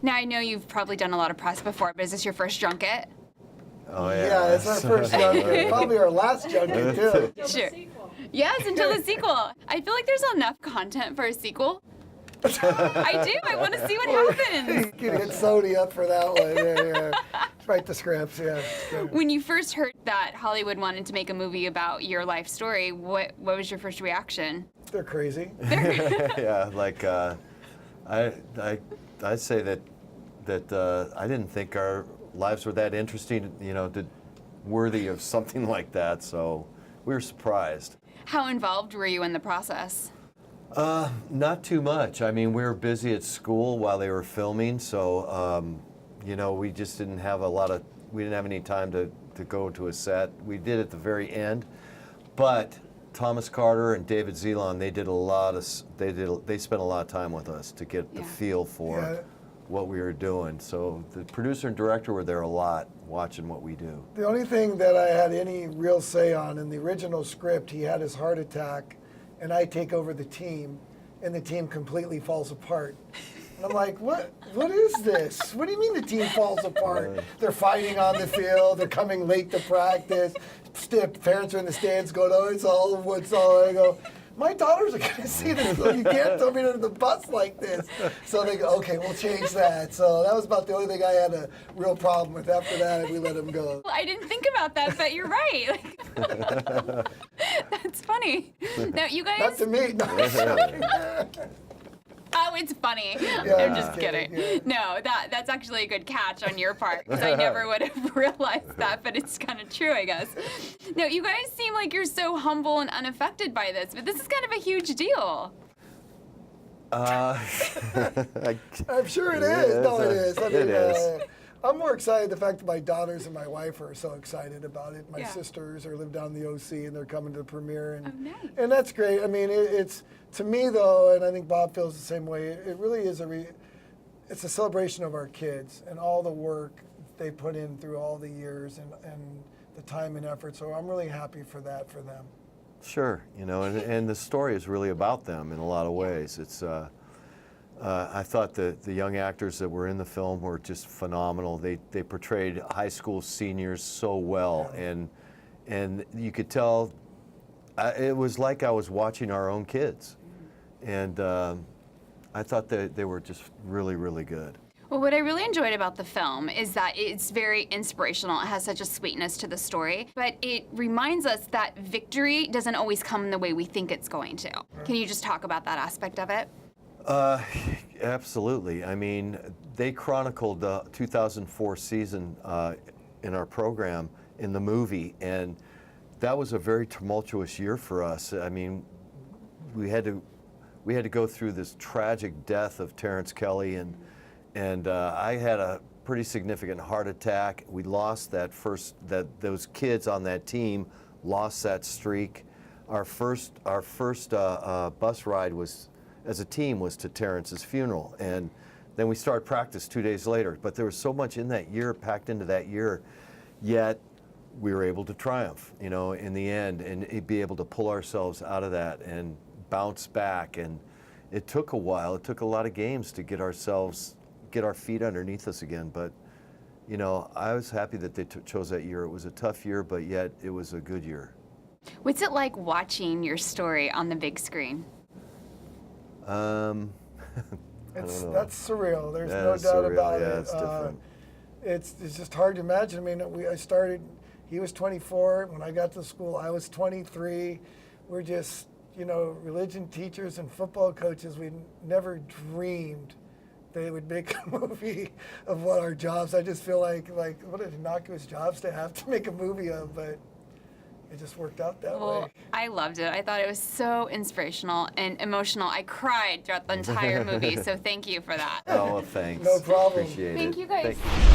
Now, I know you've probably done a lot of press before, but is this your first junket? Oh, yeah. Yeah, it's our first junket. Probably our last junket, too. Sure. Yes, until the sequel. I feel like there's enough content for a sequel. I do. I want to see what happens. You can hit Sony up for that one. Yeah. Write the scripts, yeah. When you first heard that Hollywood wanted to make a movie about your life story, what was your first reaction? They're crazy. Yeah, like I'd say that I didn't think our lives were that interesting, worthy of something like that. So we were surprised. How involved were you in the process? Not too much. I mean, we were busy at school while they were filming, so we just didn't have we didn't have any time to go to a set. We did at the very end, but Thomas Carter and David Zelon, they spent a lot of time with us to get the feel for what we were doing. So the producer and director were there a lot watching what we do. The only thing that I had any real say on in the original script, he had his heart attack, and I take over the team, and the team completely falls apart. And I'm like, what is this? What do you mean the team falls apart? They're fighting on the field, they're coming late to practice, parents are in the stands going, oh, it's all. I go, my daughters are gonna see this, so you can't throw me under the bus like this. So they go, okay, we'll change that. So that was about the only thing I had a real problem with. After that, we let them go. Well, I didn't think about that, but you're right. That's funny. Now, you guys... Not to me, no. Oh, it's funny. Yeah, I'm just kidding. Yeah. No, that's actually a good catch on your part, because I never would have realized that, but it's kind of true, I guess. No, you guys seem like you're so humble and unaffected by this, but this is kind of a huge deal. I'm sure it is. No, it is. I mean, it is. I'm more excited the fact that my daughters and my wife are so excited about it. My Yeah. sisters live down in the OC, and they're coming to the premiere, and Oh, nice. and that's great. I mean, it's to me though, and I think Bob feels the same way. It really is it's a celebration of our kids and all the work they put in through all the years and the time and effort. So I'm really happy for that for them. Sure, and the story is really about them in a lot of ways. It's I thought the young actors that were in the film were just phenomenal. They portrayed high school seniors so well, and you could tell it was like I was watching our own kids, and I thought that they were just really, really good. Well, what I really enjoyed about the film is that it's very inspirational. It has such a sweetness to the story, but it reminds us that victory doesn't always come the way we think it's going to. Can you just talk about that aspect of it? Absolutely. I mean, they chronicled the 2004 season in our program in the movie, and that was a very tumultuous year for us. I mean, we had to go through this tragic death of Terrence Kelly, and I had a pretty significant heart attack. We lost those kids on that team lost that streak. Our first bus ride was, as a team, was to Terrence's funeral, and then we started practice 2 days later. But there was so much in that year, packed into that year, yet we were able to triumph, in the end, and be able to pull ourselves out of that and bounce back. And it took a while. It took a lot of games to get our feet underneath us again. But I was happy that they chose that year. It was a tough year, but yet it was a good year. What's it like watching your story on the big screen? That's surreal. There's no It's doubt surreal. about Yeah, it. it's different. It's just hard to imagine. I mean, I started. He was 24 when I got to school. I was 23. We're just religion teachers and football coaches. We never dreamed they would make a movie of what our jobs. I just feel like what an innocuous jobs to have to make a movie of, but it just worked out that way. I loved it. I thought it was so inspirational and emotional. I cried throughout the entire movie, so thank you for that. Oh, well, thanks. No problem. Appreciate it. Thank you, guys. Thank you.